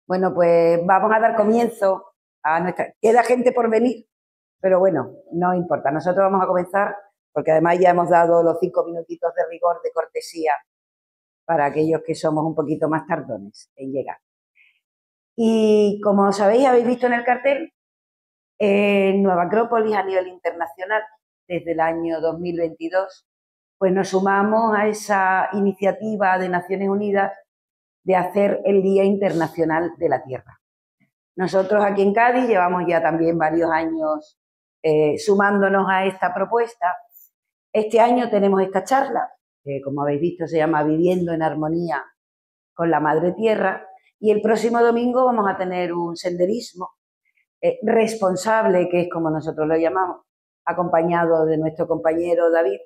Bueno, pues vamos a dar comienzo a nuestra... Queda gente por venir, pero bueno, no importa. Nosotros vamos a comenzar porque además ya hemos dado los 5 minutitos de rigor, de cortesía, para aquellos que somos un poquito más tardones en llegar. Y como sabéis, habéis visto en el cartel, en Nueva Acrópolis a nivel internacional, desde el año 2022, pues nos sumamos a esa iniciativa de Naciones Unidas de hacer el Día Internacional de la Tierra. Nosotros aquí en Cádiz llevamos ya también varios años sumándonos a esta propuesta. Este año tenemos esta charla, que como habéis visto se llama Viviendo en Armonía con la Madre Tierra, y el próximo domingo vamos a tener un senderismo responsable, que es como nosotros lo llamamos, acompañado de nuestro compañero David,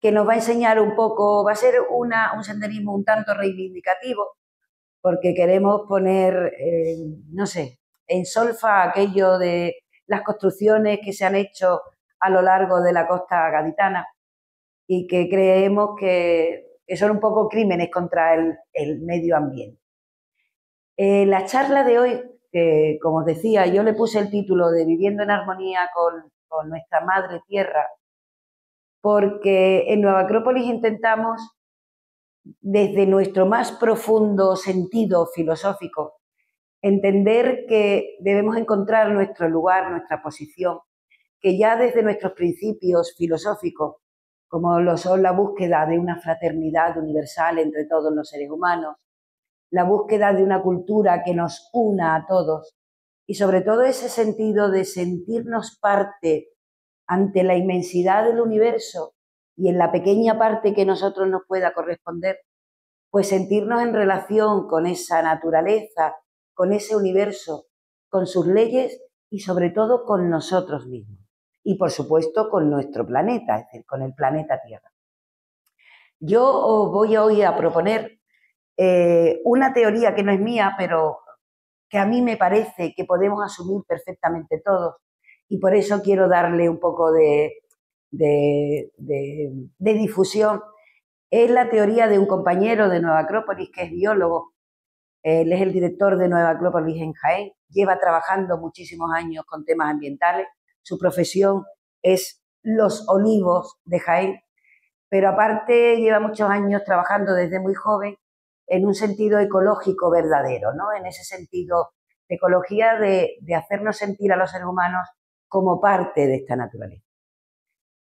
que nos va a enseñar un poco, va a ser un senderismo un tanto reivindicativo, porque queremos poner, no sé, en solfa aquello de las construcciones que se han hecho a lo largo de la costa gaditana y que creemos que son un poco crímenes contra el medio ambiente. La charla de hoy, que como os decía, yo le puse el título de Viviendo en Armonía con nuestra Madre Tierra, porque en Nueva Acrópolis intentamos, desde nuestro más profundo sentido filosófico, entender que debemos encontrar nuestro lugar, nuestra posición, que ya desde nuestros principios filosóficos, como lo son la búsqueda de una fraternidad universal entre todos los seres humanos, la búsqueda de una cultura que nos una a todos y sobre todo ese sentido de sentirnos parte ante la inmensidad del universo y en la pequeña parte que nosotros nos pueda corresponder, pues sentirnos en relación con esa naturaleza, con ese universo, con sus leyes y sobre todo con nosotros mismos. Y por supuesto con nuestro planeta, es decir, con el planeta Tierra. Yo os voy hoy a proponer una teoría que no es mía, pero que a mí me parece que podemos asumir perfectamente todos, y por eso quiero darle un poco de difusión. Es la teoría de un compañero de Nueva Acrópolis que es biólogo. Él es el director de Nueva Acrópolis en Jaén, lleva trabajando muchísimos años con temas ambientales, su profesión es los olivos de Jaén, pero aparte lleva muchos años trabajando desde muy joven en un sentido ecológico verdadero, ¿no? En ese sentido de ecología de hacernos sentir a los seres humanos como parte de esta naturaleza.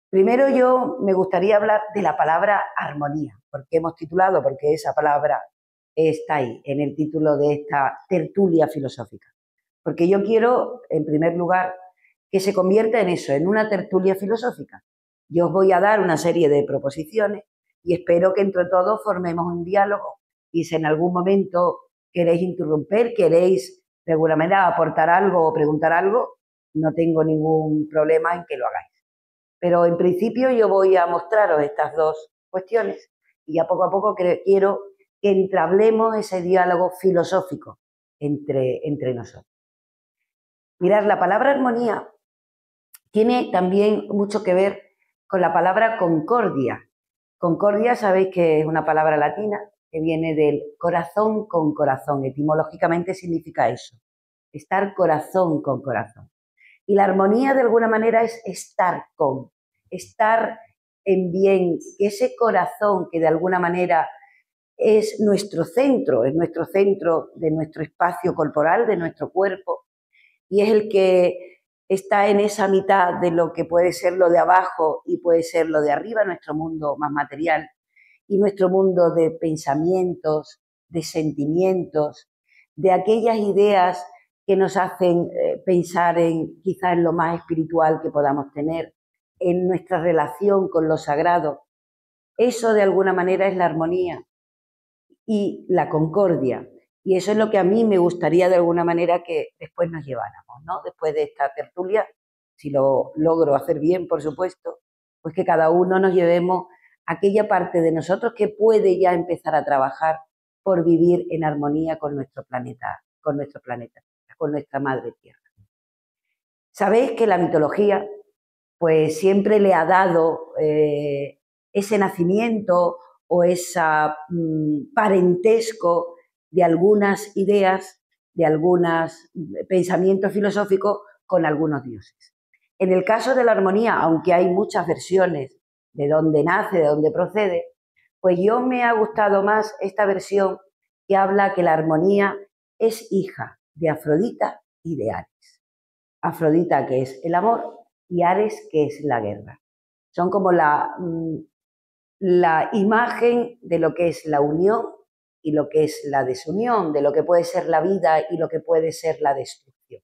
Primero yo me gustaría hablar de la palabra armonía, porque hemos titulado, porque esa palabra está ahí, en el título de esta tertulia filosófica. Porque yo quiero, en primer lugar, que se convierta en eso, en una tertulia filosófica. Yo os voy a dar una serie de proposiciones y espero que entre todos formemos un diálogo y si en algún momento queréis interrumpir, queréis de alguna manera aportar algo o preguntar algo, no tengo ningún problema en que lo hagáis. Pero en principio yo voy a mostraros estas dos cuestiones y ya poco a poco quiero que entablemos ese diálogo filosófico entre nosotros. Mirad, la palabra armonía tiene también mucho que ver con la palabra concordia. Concordia, sabéis que es una palabra latina que viene del corazón con corazón. Etimológicamente significa eso, estar corazón con corazón. Y la armonía de alguna manera es estar en bien, que ese corazón que de alguna manera es nuestro centro de nuestro espacio corporal, de nuestro cuerpo, y es el que está en esa mitad de lo que puede ser lo de abajo y puede ser lo de arriba, nuestro mundo más material, y nuestro mundo de pensamientos, de sentimientos, de aquellas ideas que nos hacen pensar en quizás en lo más espiritual que podamos tener, en nuestra relación con lo sagrado. Eso de alguna manera es la armonía y la concordia. Y eso es lo que a mí me gustaría de alguna manera que después nos lleváramos, ¿no? Después de esta tertulia, si lo logro hacer bien, por supuesto, pues que cada uno nos llevemos aquella parte de nosotros que puede ya empezar a trabajar por vivir en armonía con nuestro planeta, con nuestra madre tierra. Sabéis que la mitología pues siempre le ha dado ese nacimiento o ese parentesco de algunas ideas de algunos pensamientos filosóficos con algunos dioses. En el caso de la armonía, aunque hay muchas versiones de dónde nace, de dónde procede, pues yo me ha gustado más esta versión que habla que la armonía es hija de Afrodita y de Ares. Afrodita, que es el amor, y Ares, que es la guerra. Son como la imagen de lo que es la unión y lo que es la desunión, de lo que puede ser la vida y lo que puede ser la destrucción.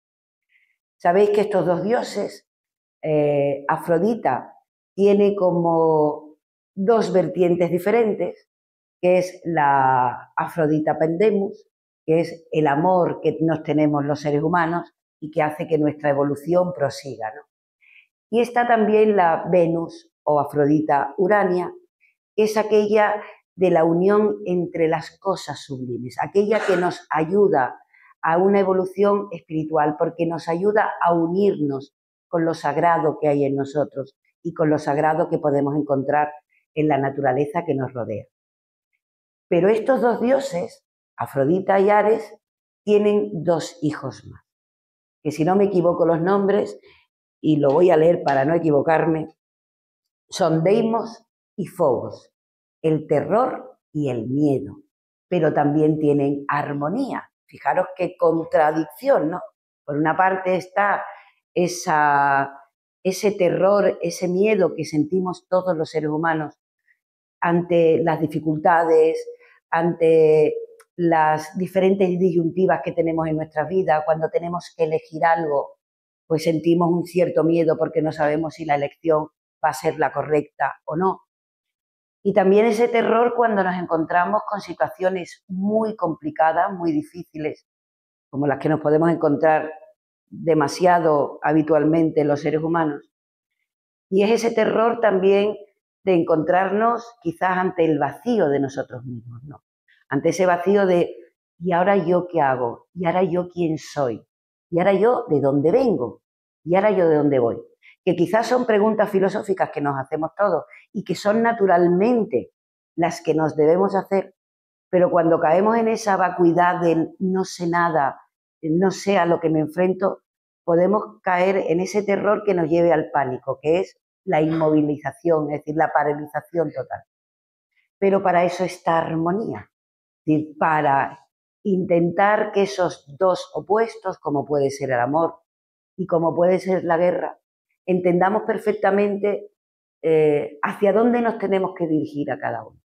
Sabéis que estos dos dioses, Afrodita tiene como dos vertientes diferentes, que es la Afrodita Pendemus, que es el amor que nos tenemos los seres humanos y que hace que nuestra evolución prosiga, ¿no? Y está también la Venus o Afrodita Urania, que es aquella de la unión entre las cosas sublimes, aquella que nos ayuda a una evolución espiritual, porque nos ayuda a unirnos con lo sagrado que hay en nosotros y con lo sagrado que podemos encontrar en la naturaleza que nos rodea. Pero estos dos dioses, Afrodita y Ares, tienen dos hijos más, que si no me equivoco los nombres, y lo voy a leer para no equivocarme, son Deimos y Phobos, el terror y el miedo, pero también tienen armonía. Fijaros qué contradicción, ¿no? Por una parte está ese terror, ese miedo que sentimos todos los seres humanos ante las dificultades, ante las diferentes disyuntivas que tenemos en nuestra vida, cuando tenemos que elegir algo, pues sentimos un cierto miedo porque no sabemos si la elección va a ser la correcta o no. Y también ese terror cuando nos encontramos con situaciones muy complicadas, muy difíciles, como las que nos podemos encontrar demasiado habitualmente los seres humanos. Y es ese terror también de encontrarnos quizás ante el vacío de nosotros mismos, ¿no? Ante ese vacío de, ¿y ahora yo qué hago? ¿Y ahora yo quién soy? ¿Y ahora yo de dónde vengo? ¿Y ahora yo de dónde voy? Que quizás son preguntas filosóficas que nos hacemos todos y que son naturalmente las que nos debemos hacer, pero cuando caemos en esa vacuidad del no sé nada, no sé a lo que me enfrento, podemos caer en ese terror que nos lleve al pánico, que es la inmovilización, es decir, la paralización total. Pero para eso está armonía, es decir, para intentar que esos dos opuestos, como puede ser el amor y como puede ser la guerra, entendamos perfectamente hacia dónde nos tenemos que dirigir a cada uno.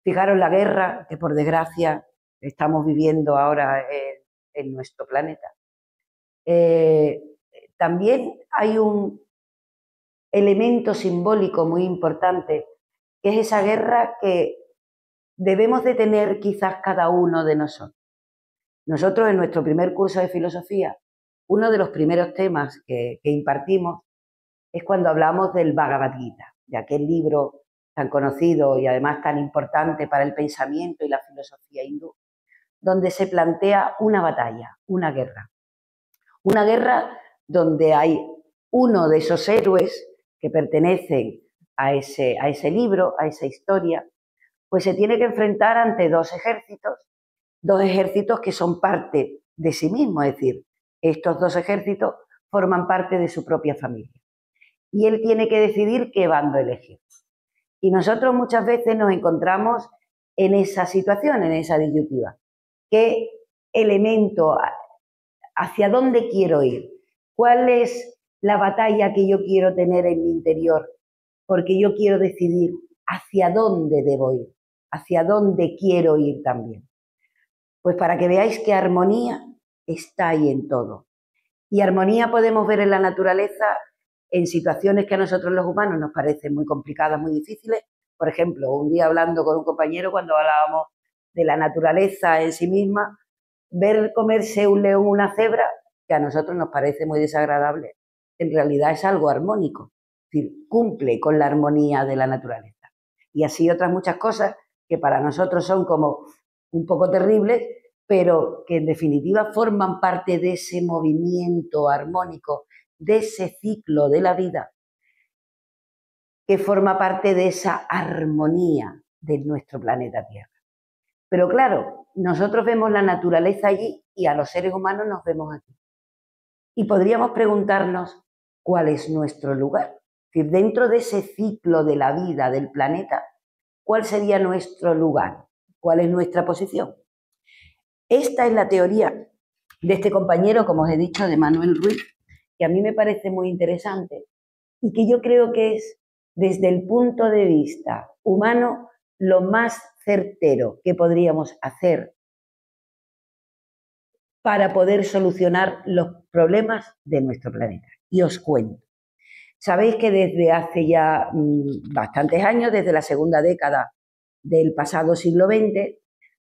Fijaros la guerra que por desgracia estamos viviendo ahora en nuestro planeta. También hay un elemento simbólico muy importante, que es esa guerra que debemos de tener quizás cada uno de nosotros. Nosotros en nuestro primer curso de filosofía, uno de los primeros temas que impartimos es cuando hablamos del Bhagavad Gita, de aquel libro tan conocido y además tan importante para el pensamiento y la filosofía hindú, donde se plantea una batalla, una guerra. Una guerra donde hay uno de esos héroes que pertenecen a ese libro, a esa historia, pues se tiene que enfrentar ante dos ejércitos que son parte de sí mismo, es decir, estos dos ejércitos forman parte de su propia familia. Y él tiene que decidir qué bando elegir. Y nosotros muchas veces nos encontramos en esa situación, en esa disyuntiva. ¿Qué elemento, hacia dónde quiero ir? ¿Cuál es la batalla que yo quiero tener en mi interior? Porque yo quiero decidir hacia dónde debo ir, hacia dónde quiero ir también. Pues para que veáis que armonía está ahí en todo. Y armonía podemos ver en la naturaleza en situaciones que a nosotros los humanos nos parecen muy complicadas, muy difíciles. Por ejemplo, un día hablando con un compañero cuando hablábamos de la naturaleza en sí misma, ver comerse un león o una cebra, que a nosotros nos parece muy desagradable, en realidad es algo armónico, es decir, cumple con la armonía de la naturaleza. Y así otras muchas cosas que para nosotros son como un poco terribles, pero que en definitiva forman parte de ese movimiento armónico, de ese ciclo de la vida, que forma parte de esa armonía de nuestro planeta Tierra. Pero claro, nosotros vemos la naturaleza allí y a los seres humanos nos vemos aquí. Y podríamos preguntarnos cuál es nuestro lugar. Es decir, dentro de ese ciclo de la vida del planeta, ¿cuál sería nuestro lugar? ¿Cuál es nuestra posición? Esta es la teoría de este compañero, como os he dicho, de Manuel Ruiz, que a mí me parece muy interesante y que yo creo que es, desde el punto de vista humano, lo más certero que podríamos hacer para poder solucionar los problemas de nuestro planeta. Y os cuento. Sabéis que desde hace ya bastantes años, desde la segunda década del pasado siglo XX,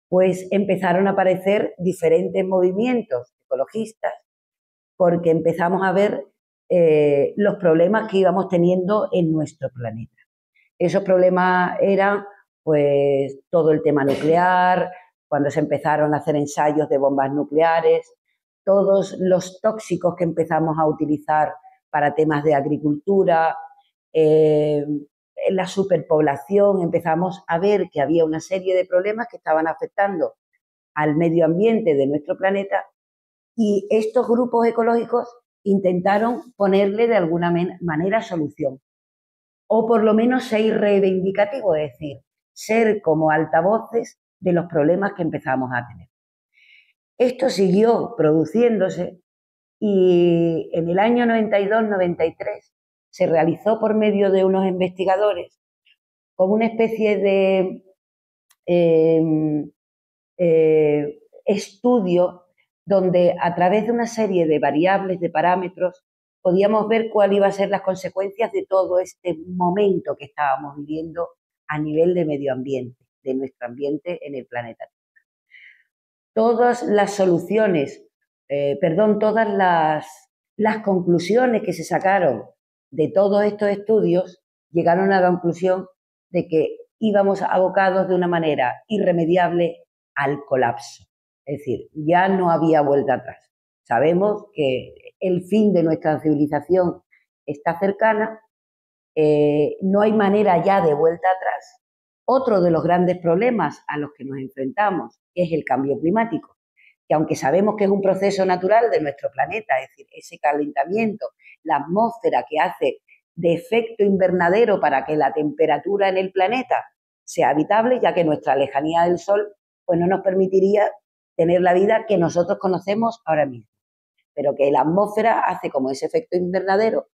pues empezaron a aparecer diferentes movimientos ecologistas porque empezamos a ver los problemas que íbamos teniendo en nuestro planeta. Esos problemas eran pues todo el tema nuclear, cuando se empezaron a hacer ensayos de bombas nucleares, todos los tóxicos que empezamos a utilizar para temas de agricultura, la superpoblación, empezamos a ver que había una serie de problemas que estaban afectando al medio ambiente de nuestro planeta y estos grupos ecológicos intentaron ponerle de alguna manera solución o por lo menos ser reivindicativos, es decir, ser como altavoces de los problemas que empezamos a tener. Esto siguió produciéndose y en el año 92-93 se realizó por medio de unos investigadores como una especie de estudio donde a través de una serie de variables, de parámetros, podíamos ver cuáles iban a ser las consecuencias de todo este momento que estábamos viviendo a nivel de medio ambiente, de nuestro ambiente en el planeta. Todas las soluciones, todas las conclusiones que se sacaron de todos estos estudios llegaron a la conclusión de que íbamos abocados de una manera irremediable al colapso. Es decir, ya no había vuelta atrás. Sabemos que el fin de nuestra civilización está cercana, no hay manera ya de vuelta atrás. Otro de los grandes problemas a los que nos enfrentamos es el cambio climático, que aunque sabemos que es un proceso natural de nuestro planeta, es decir, ese calentamiento, la atmósfera que hace de efecto invernadero para que la temperatura en el planeta sea habitable, ya que nuestra lejanía del Sol pues no nos permitiría tener la vida que nosotros conocemos ahora mismo. Pero que la atmósfera hace como ese efecto invernadero.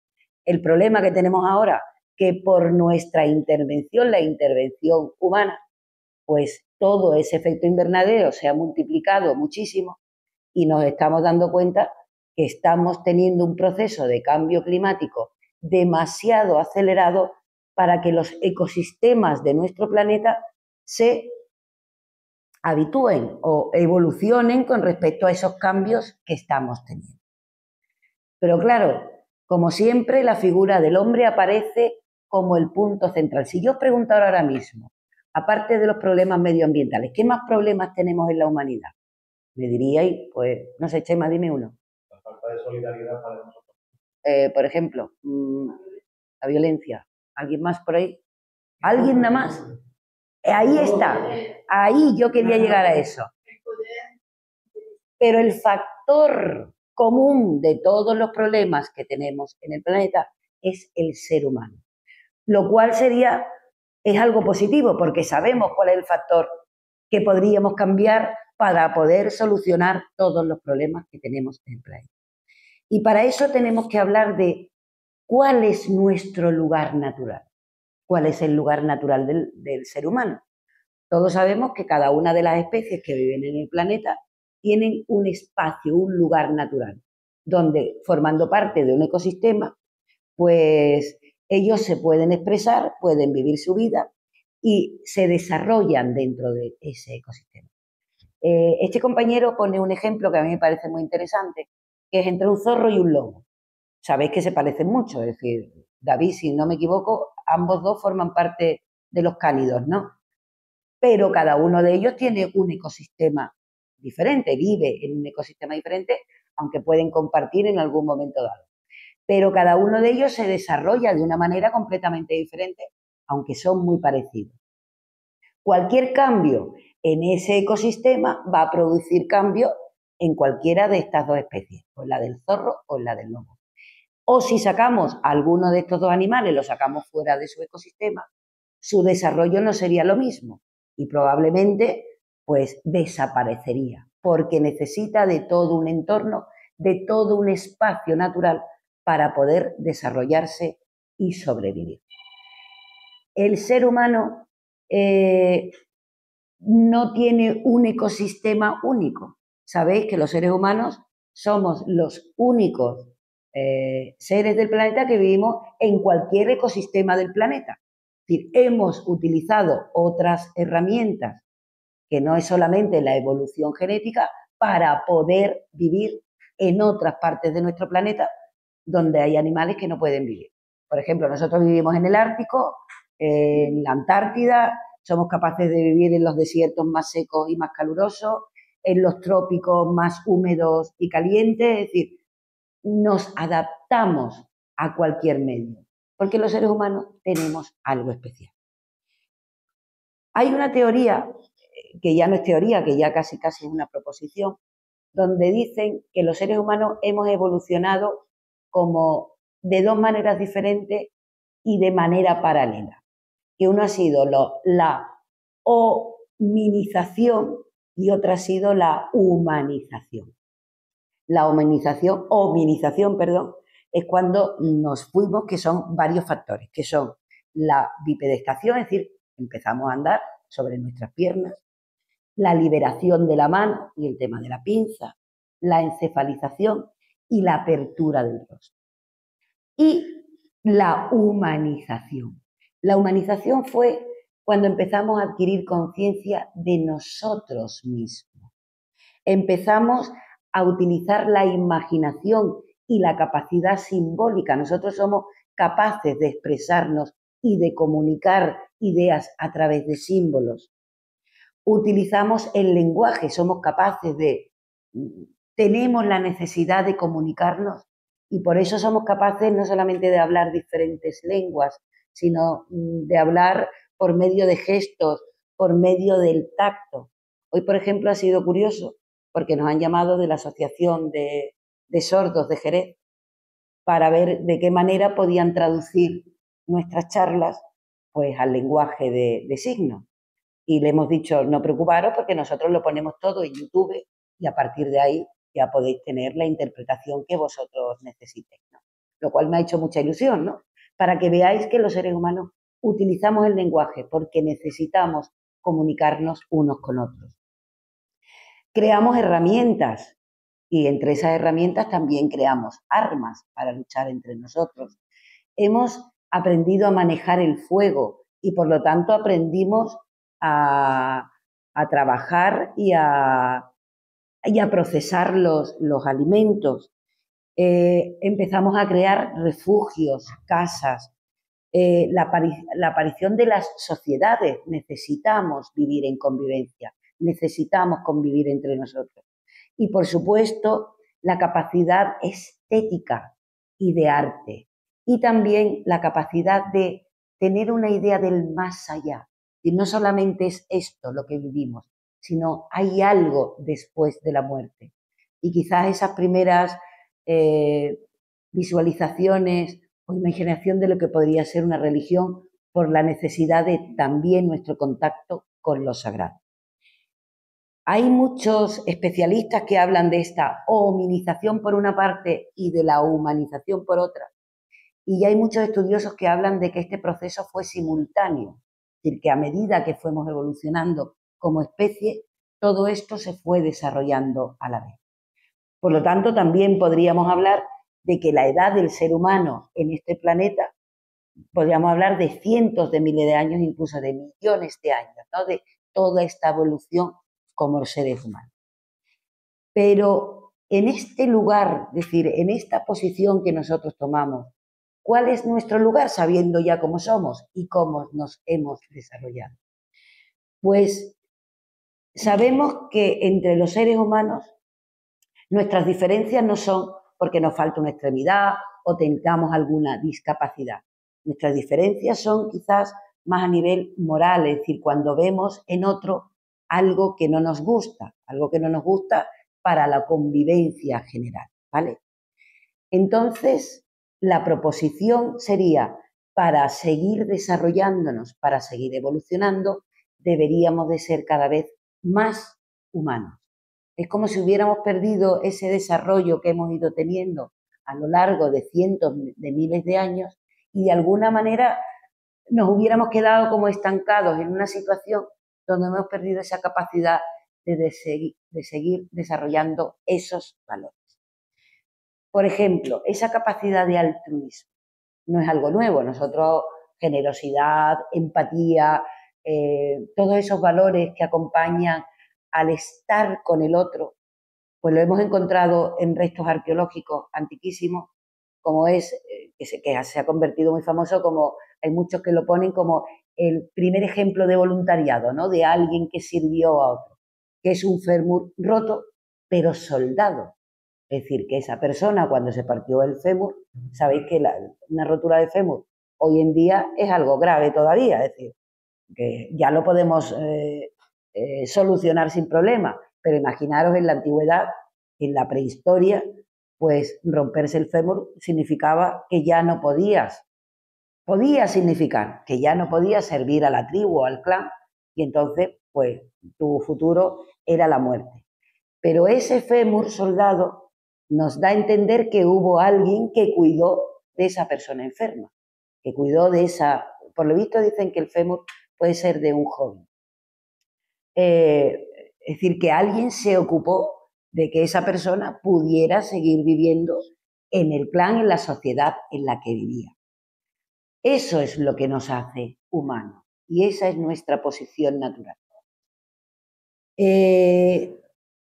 El problema que tenemos ahora, que por nuestra intervención, la intervención humana, pues todo ese efecto invernadero se ha multiplicado muchísimo y nos estamos dando cuenta que estamos teniendo un proceso de cambio climático demasiado acelerado para que los ecosistemas de nuestro planeta se habitúen o evolucionen con respecto a esos cambios que estamos teniendo. Pero claro, como siempre, la figura del hombre aparece como el punto central. Si yo os preguntara ahora mismo, aparte de los problemas medioambientales, ¿qué más problemas tenemos en la humanidad? Me diríais, pues, no sé, Chema, dime uno. La falta de solidaridad para nosotros. Por ejemplo, la violencia. ¿Alguien más por ahí? ¿Alguien nada más? Ahí está. Ahí yo quería llegar a eso. Pero el factor común de todos los problemas que tenemos en el planeta es el ser humano. Lo cual es algo positivo porque sabemos cuál es el factor que podríamos cambiar para poder solucionar todos los problemas que tenemos en el planeta. Y para eso tenemos que hablar de cuál es nuestro lugar natural, cuál es el lugar natural del ser humano. Todos sabemos que cada una de las especies que viven en el planeta tienen un espacio, un lugar natural, donde formando parte de un ecosistema, pues ellos se pueden expresar, pueden vivir su vida y se desarrollan dentro de ese ecosistema. Este compañero pone un ejemplo que a mí me parece muy interesante, que es entre un zorro y un lobo. Sabéis que se parecen mucho, es decir, David, si no me equivoco, ambos dos forman parte de los cánidos, ¿no? Pero cada uno de ellos tiene un ecosistema diferente, vive en un ecosistema diferente, aunque pueden compartir en algún momento dado. Pero cada uno de ellos se desarrolla de una manera completamente diferente, aunque son muy parecidos. Cualquier cambio en ese ecosistema va a producir cambios en cualquiera de estas dos especies, o la del zorro o la del lobo. O si sacamos alguno de estos dos animales, lo sacamos fuera de su ecosistema, su desarrollo no sería lo mismo y probablemente pues desaparecería, porque necesita de todo un entorno, de todo un espacio natural para poder desarrollarse y sobrevivir. El ser humano no tiene un ecosistema único. Sabéis que los seres humanos somos los únicos seres del planeta que vivimos en cualquier ecosistema del planeta. Es decir, hemos utilizado otras herramientas, que no es solamente la evolución genética, para poder vivir en otras partes de nuestro planeta donde hay animales que no pueden vivir. Por ejemplo, nosotros vivimos en el Ártico, en la Antártida, somos capaces de vivir en los desiertos más secos y más calurosos, en los trópicos más húmedos y calientes, es decir, nos adaptamos a cualquier medio, porque los seres humanos tenemos algo especial. Hay una teoría, que ya no es teoría, que ya casi es una proposición, donde dicen que los seres humanos hemos evolucionado como de dos maneras diferentes y de manera paralela. Que uno ha sido la hominización y otra ha sido la humanización. La hominización, es cuando nos fuimos, que son varios factores, que son la bipedestación, es decir, empezamos a andar sobre nuestras piernas, la liberación de la mano y el tema de la pinza, la encefalización y la apertura del rostro. Y la humanización. La humanización fue cuando empezamos a adquirir conciencia de nosotros mismos. Empezamos a utilizar la imaginación y la capacidad simbólica. Nosotros somos capaces de expresarnos y de comunicar ideas a través de símbolos. Utilizamos el lenguaje, somos capaces tenemos la necesidad de comunicarnos y por eso somos capaces no solamente de hablar diferentes lenguas, sino de hablar por medio de gestos, por medio del tacto. Hoy, por ejemplo, ha sido curioso porque nos han llamado de la Asociación de Sordos de Jerez para ver de qué manera podían traducir nuestras charlas pues, al lenguaje de signos. Y le hemos dicho, no preocuparos porque nosotros lo ponemos todo en YouTube y a partir de ahí ya podéis tener la interpretación que vosotros necesitéis, ¿no? Lo cual me ha hecho mucha ilusión, ¿no? Para que veáis que los seres humanos utilizamos el lenguaje porque necesitamos comunicarnos unos con otros. Creamos herramientas y entre esas herramientas también creamos armas para luchar entre nosotros. Hemos aprendido a manejar el fuego y por lo tanto aprendimos a trabajar y a procesar los alimentos. Empezamos a crear refugios, casas, la aparición de las sociedades. Necesitamos vivir en convivencia, necesitamos convivir entre nosotros. Y, por supuesto, la capacidad estética y de arte. Y también la capacidad de tener una idea del más allá. Y no solamente es esto lo que vivimos, sino hay algo después de la muerte. Y quizás esas primeras visualizaciones o imaginación de lo que podría ser una religión por la necesidad de también nuestro contacto con lo sagrado. Hay muchos especialistas que hablan de esta hominización por una parte y de la humanización por otra. Y hay muchos estudiosos que hablan de que este proceso fue simultáneo, es decir, que a medida que fuimos evolucionando como especie, todo esto se fue desarrollando a la vez. Por lo tanto, también podríamos hablar de que la edad del ser humano en este planeta, podríamos hablar de cientos de miles de años, incluso de millones de años, ¿no? De toda esta evolución como seres humanos. Pero en este lugar, es decir, en esta posición que nosotros tomamos, ¿cuál es nuestro lugar sabiendo ya cómo somos y cómo nos hemos desarrollado? Pues sabemos que entre los seres humanos nuestras diferencias no son porque nos falta una extremidad o tengamos alguna discapacidad. Nuestras diferencias son quizás más a nivel moral, es decir, cuando vemos en otro algo que no nos gusta para la convivencia general, ¿vale? Entonces, la proposición sería, para seguir desarrollándonos, para seguir evolucionando, deberíamos de ser cada vez más humanos. Es como si hubiéramos perdido ese desarrollo que hemos ido teniendo a lo largo de cientos de miles de años y de alguna manera nos hubiéramos quedado como estancados en una situación donde hemos perdido esa capacidad de seguir desarrollando esos valores. Por ejemplo, esa capacidad de altruismo no es algo nuevo. Nosotros, generosidad, empatía, todos esos valores que acompañan al estar con el otro, pues lo hemos encontrado en restos arqueológicos antiquísimos, como es, que se ha convertido muy famoso, como hay muchos que lo ponen como el primer ejemplo de voluntariado, ¿no? De alguien que sirvió a otro, que es un fémur roto, pero soldado. Es decir, que esa persona cuando se partió el fémur, sabéis que una rotura de fémur hoy en día es algo grave todavía, es decir, que ya lo podemos solucionar sin problema, pero imaginaros en la antigüedad, en la prehistoria, pues romperse el fémur significaba que ya no podía significar que ya no podías servir a la tribu o al clan y entonces pues tu futuro era la muerte. Pero ese fémur soldado nos da a entender que hubo alguien que cuidó de esa persona enferma, que cuidó de esa... Por lo visto dicen que el fémur puede ser de un joven. Es decir, que alguien se ocupó de que esa persona pudiera seguir viviendo en el clan, en la sociedad en la que vivía. Eso es lo que nos hace humanos y esa es nuestra posición natural.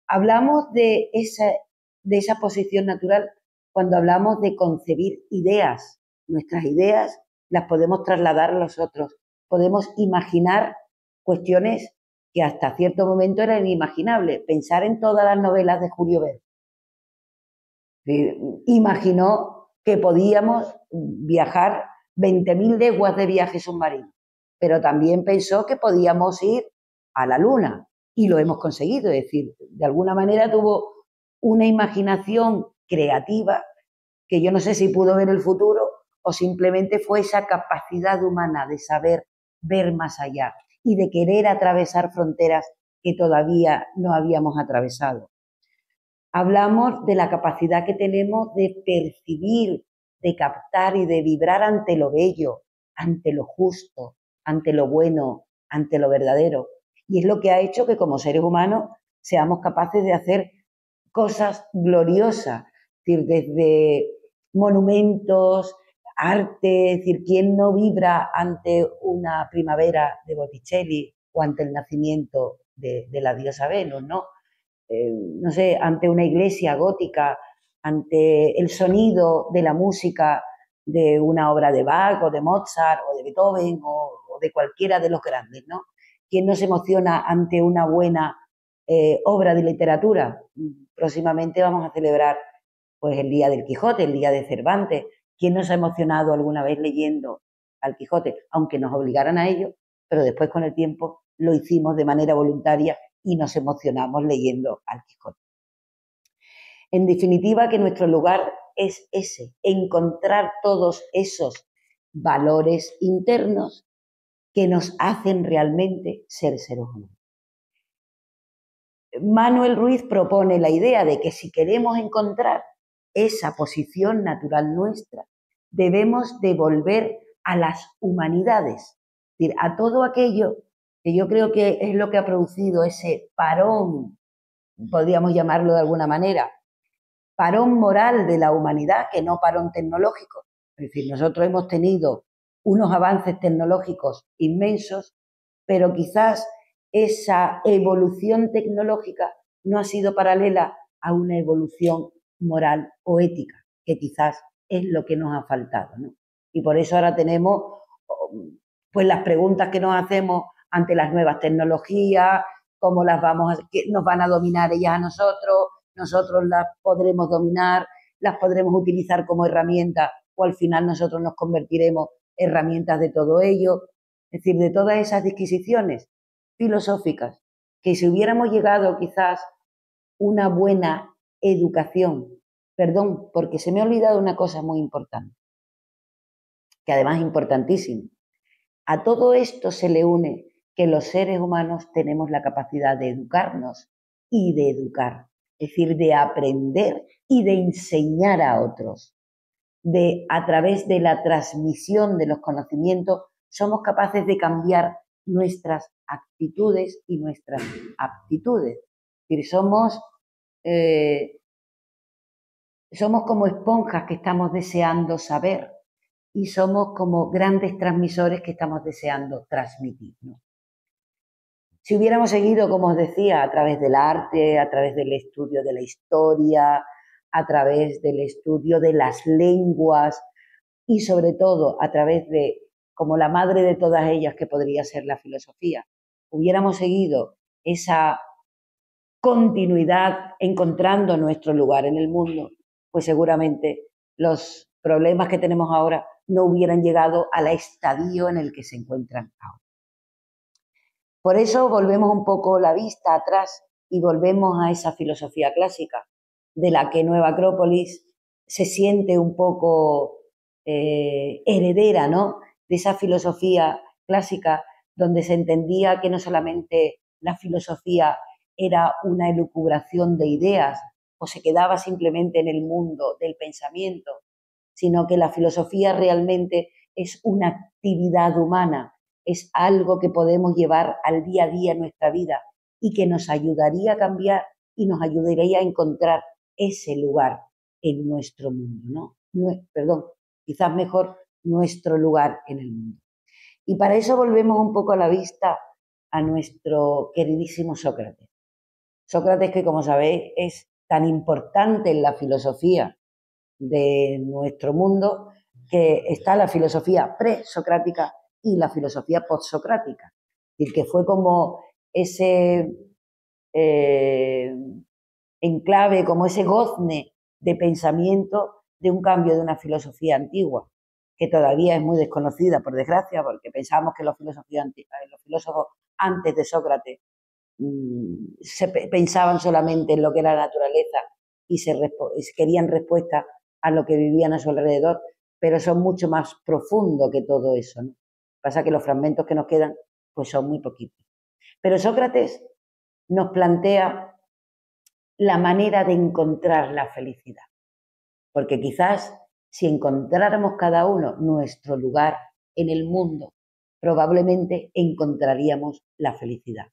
Hablamos de esa posición natural cuando hablamos de concebir ideas. Nuestras ideas las podemos trasladar a los otros. Podemos imaginar cuestiones que hasta cierto momento eran inimaginables. Pensar en todas las novelas de Julio Verne. Imaginó que podíamos viajar 20.000 leguas de viaje submarino, pero también pensó que podíamos ir a la Luna y lo hemos conseguido. Es decir, de alguna manera tuvo una imaginación creativa que yo no sé si pudo ver el futuro o simplemente fue esa capacidad humana de saber ver más allá y de querer atravesar fronteras que todavía no habíamos atravesado. Hablamos de la capacidad que tenemos de percibir, de captar y de vibrar ante lo bello, ante lo justo, ante lo bueno, ante lo verdadero. Y es lo que ha hecho que como seres humanos seamos capaces de hacer cosas gloriosas, es decir, desde monumentos, arte, es decir, ¿quién no vibra ante una primavera de Botticelli o ante el nacimiento de la diosa Venus, ¿no? No sé, ante una iglesia gótica, ante el sonido de la música de una obra de Bach o de Mozart o de Beethoven o de cualquiera de los grandes, ¿no? ¿Quién no se emociona ante una buena obra de literatura? Próximamente vamos a celebrar pues el Día del Quijote, el Día de Cervantes. ¿Quién no se ha emocionado alguna vez leyendo al Quijote? Aunque nos obligaran a ello, pero después con el tiempo lo hicimos de manera voluntaria y nos emocionamos leyendo al Quijote. En definitiva, que nuestro lugar es ese, encontrar todos esos valores internos que nos hacen realmente ser seres humanos. Manuel Ruiz propone la idea de que si queremos encontrar esa posición natural nuestra, debemos devolver a las humanidades, es decir, a todo aquello que yo creo que es lo que ha producido ese parón, podríamos llamarlo de alguna manera, parón moral de la humanidad, que no parón tecnológico. Es decir, nosotros hemos tenido unos avances tecnológicos inmensos, pero quizás esa evolución tecnológica no ha sido paralela a una evolución moral o ética, que quizás es lo que nos ha faltado, ¿no? Y por eso ahora tenemos pues las preguntas que nos hacemos ante las nuevas tecnologías, cómo las nos van a dominar ellas a nosotros las podremos dominar, las podremos utilizar como herramientas o al final nosotros nos convertiremos en herramientas de todo ello. Es decir, de todas esas disquisiciones filosóficas que si hubiéramos llegado quizás una buena educación, perdón, porque se me ha olvidado una cosa muy importante, que además es importantísima. A todo esto se le une que los seres humanos tenemos la capacidad de educarnos y de educar, es decir, de aprender y de enseñar a otros. A través de la transmisión de los conocimientos, somos capaces de cambiar nuestras actitudes y nuestras aptitudes. Es decir, somos como esponjas que estamos deseando saber y somos como grandes transmisores que estamos deseando transmitir, ¿no? Si hubiéramos seguido, como os decía, a través del arte, a través del estudio de la historia, a través del estudio de las lenguas y sobre todo a través de, como la madre de todas ellas que podría ser la filosofía, hubiéramos seguido esa continuidad encontrando nuestro lugar en el mundo, pues seguramente los problemas que tenemos ahora no hubieran llegado al estadio en el que se encuentran ahora. Por eso volvemos un poco la vista atrás y volvemos a esa filosofía clásica, de la que Nueva Acrópolis se siente un poco heredera, ¿no? De esa filosofía clásica donde se entendía que no solamente la filosofía era una elucubración de ideas o se quedaba simplemente en el mundo del pensamiento, sino que la filosofía realmente es una actividad humana, es algo que podemos llevar al día a día en nuestra vida y que nos ayudaría a cambiar y nos ayudaría a encontrar ese lugar en nuestro mundo, ¿no? Perdón, quizás mejor nuestro lugar en el mundo. Y para eso volvemos un poco a la vista a nuestro queridísimo Sócrates. Sócrates, que como sabéis es tan importante en la filosofía de nuestro mundo, que está la filosofía presocrática y la filosofía postsocrática. Es decir, que fue como ese enclave, como ese gozne de pensamiento de un cambio de una filosofía antigua, que todavía es muy desconocida, por desgracia, porque pensábamos que los filósofos antes de Sócrates pensaban solamente en lo que era la naturaleza y querían respuesta a lo que vivían a su alrededor, pero son mucho más profundos que todo eso, ¿no? Pasa que los fragmentos que nos quedan pues son muy poquitos. Pero Sócrates nos plantea la manera de encontrar la felicidad, porque quizás si encontráramos cada uno nuestro lugar en el mundo, probablemente encontraríamos la felicidad,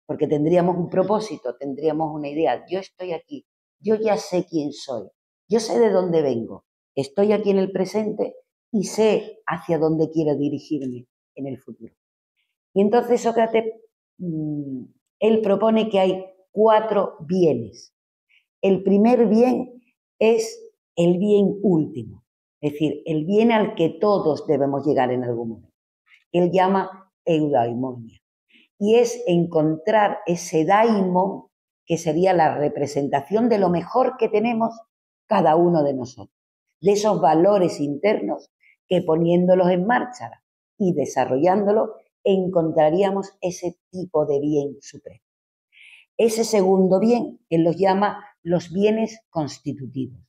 porque tendríamos un propósito, tendríamos una idea. Yo estoy aquí, yo ya sé quién soy, yo sé de dónde vengo, estoy aquí en el presente y sé hacia dónde quiero dirigirme en el futuro. Y entonces Sócrates, él propone que hay 4 bienes. El primer bien es el bien último, es decir, el bien al que todos debemos llegar en algún momento. Él llama eudaimonia. Y es encontrar ese daimon, que sería la representación de lo mejor que tenemos cada uno de nosotros, de esos valores internos que poniéndolos en marcha y desarrollándolo encontraríamos ese tipo de bien supremo. Ese segundo bien, él los llama los bienes constitutivos,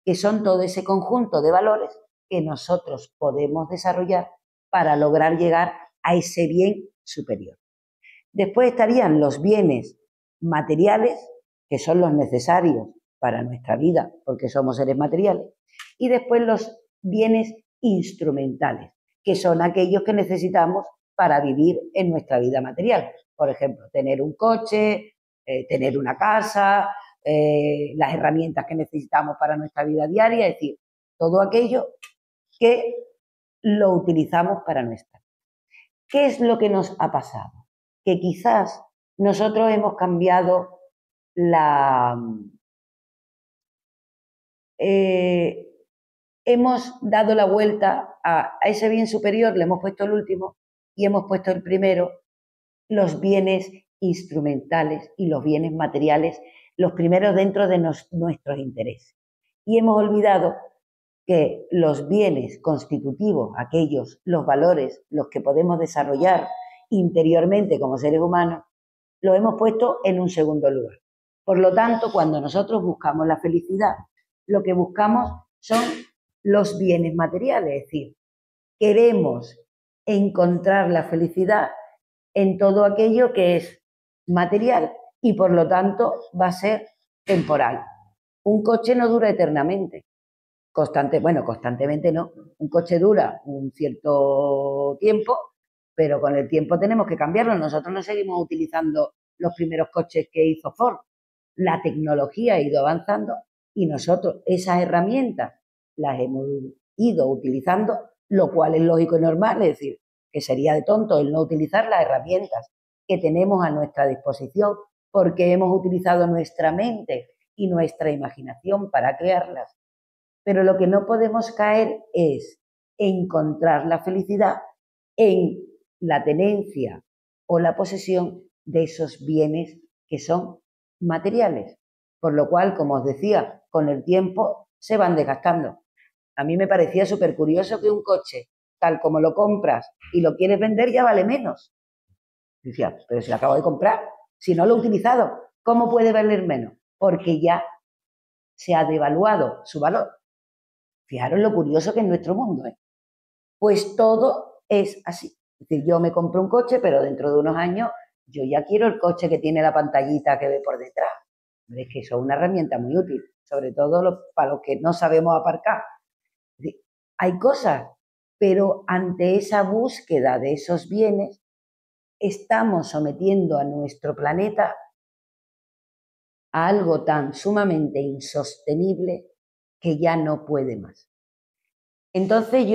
que son todo ese conjunto de valores que nosotros podemos desarrollar para lograr llegar a ese bien superior. Después estarían los bienes materiales, que son los necesarios para nuestra vida, porque somos seres materiales, y después los bienes instrumentales, que son aquellos que necesitamos para vivir en nuestra vida material. Por ejemplo, tener un coche, tener una casa, las herramientas que necesitamos para nuestra vida diaria, es decir, todo aquello que lo utilizamos para nuestra vida. ¿Qué es lo que nos ha pasado? Que quizás nosotros hemos cambiado hemos dado la vuelta a ese bien superior, le hemos puesto el último y hemos puesto el primero, los bienes instrumentales y los bienes materiales, los primeros dentro de nuestros intereses. Y hemos olvidado que los bienes constitutivos, aquellos, los valores, los que podemos desarrollar interiormente como seres humanos, lo hemos puesto en un segundo lugar. Por lo tanto, cuando nosotros buscamos la felicidad, lo que buscamos son los bienes materiales, es decir, queremos encontrar la felicidad en todo aquello que es material y por lo tanto va a ser temporal. Un coche no dura eternamente. Constantemente no. Un coche dura un cierto tiempo, pero con el tiempo tenemos que cambiarlo. Nosotros no seguimos utilizando los primeros coches que hizo Ford. La tecnología ha ido avanzando y nosotros esas herramientas las hemos ido utilizando, lo cual es lógico y normal, es decir, que sería de tonto el no utilizar las herramientas que tenemos a nuestra disposición porque hemos utilizado nuestra mente y nuestra imaginación para crearlas. Pero lo que no podemos caer es encontrar la felicidad en la tenencia o la posesión de esos bienes que son materiales. Por lo cual, como os decía, con el tiempo se van desgastando. A mí me parecía súper curioso que un coche, tal como lo compras y lo quieres vender, ya vale menos. Decía, pero si lo acabo de comprar, si no lo he utilizado, ¿cómo puede valer menos? Porque ya se ha devaluado su valor. Fijaros lo curioso que es nuestro mundo, ¿eh? Pues todo es así. Es decir, yo me compro un coche, pero dentro de unos años yo ya quiero el coche que tiene la pantallita que ve por detrás. Es que eso es una herramienta muy útil, sobre todo para los que no sabemos aparcar. Es decir, hay cosas, pero ante esa búsqueda de esos bienes, estamos sometiendo a nuestro planeta a algo tan sumamente insostenible que ya no puede más. Entonces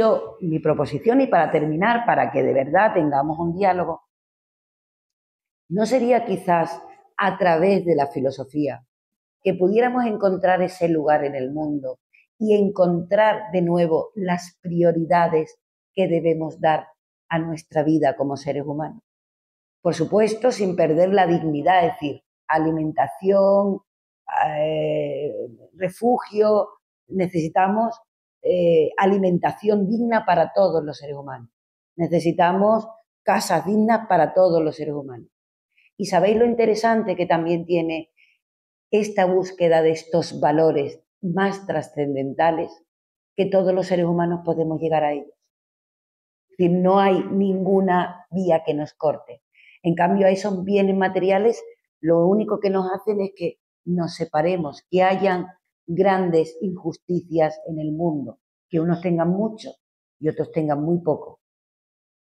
mi proposición, y para terminar, para que de verdad tengamos un diálogo, no sería quizás a través de la filosofía que pudiéramos encontrar ese lugar en el mundo y encontrar de nuevo las prioridades que debemos dar a nuestra vida como seres humanos. Por supuesto, sin perder la dignidad, es decir, alimentación, refugio, necesitamos alimentación digna para todos los seres humanos. Necesitamos casas dignas para todos los seres humanos. Y sabéis lo interesante que también tiene esta búsqueda de estos valores más trascendentales, que todos los seres humanos podemos llegar a ellos. Es decir, no hay ninguna vía que nos corte. En cambio, a esos bienes materiales, lo único que nos hacen es que nos separemos, que hayan grandes injusticias en el mundo, que unos tengan mucho y otros tengan muy poco.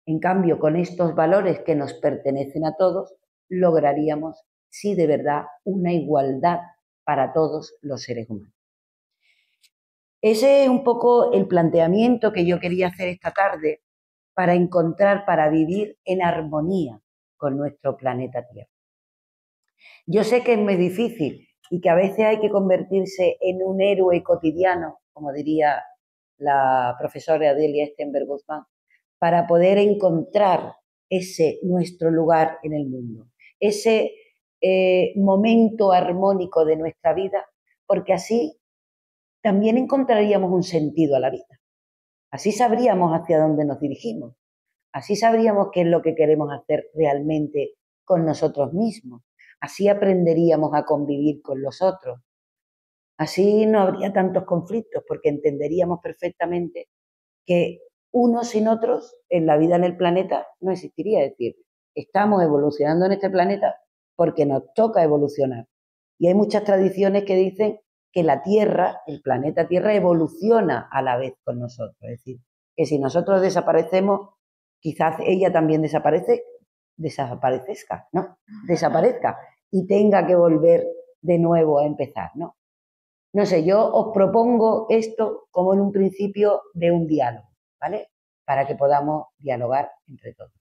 En cambio, con estos valores que nos pertenecen a todos, lograríamos, sí, de verdad, una igualdad para todos los seres humanos. Ese es un poco el planteamiento que yo quería hacer esta tarde para vivir en armonía con nuestro planeta Tierra. Yo sé que es muy difícil y que a veces hay que convertirse en un héroe cotidiano, como diría la profesora Adelia Stenberg-Guzmán, para poder encontrar ese nuestro lugar en el mundo, ese momento armónico de nuestra vida, porque así también encontraríamos un sentido a la vida. Así sabríamos hacia dónde nos dirigimos, así sabríamos qué es lo que queremos hacer realmente con nosotros mismos, así aprenderíamos a convivir con los otros, así no habría tantos conflictos porque entenderíamos perfectamente que unos sin otros en la vida en el planeta no existiría. Es decir, estamos evolucionando en este planeta porque nos toca evolucionar. Y hay muchas tradiciones que dicen que la Tierra, el planeta Tierra, evoluciona a la vez con nosotros. Es decir, que si nosotros desaparecemos, quizás ella también desaparezca, ¿no? Desaparezca y tenga que volver de nuevo a empezar, ¿no? No sé, yo os propongo esto como en un principio de un diálogo, ¿vale? Para que podamos dialogar entre todos.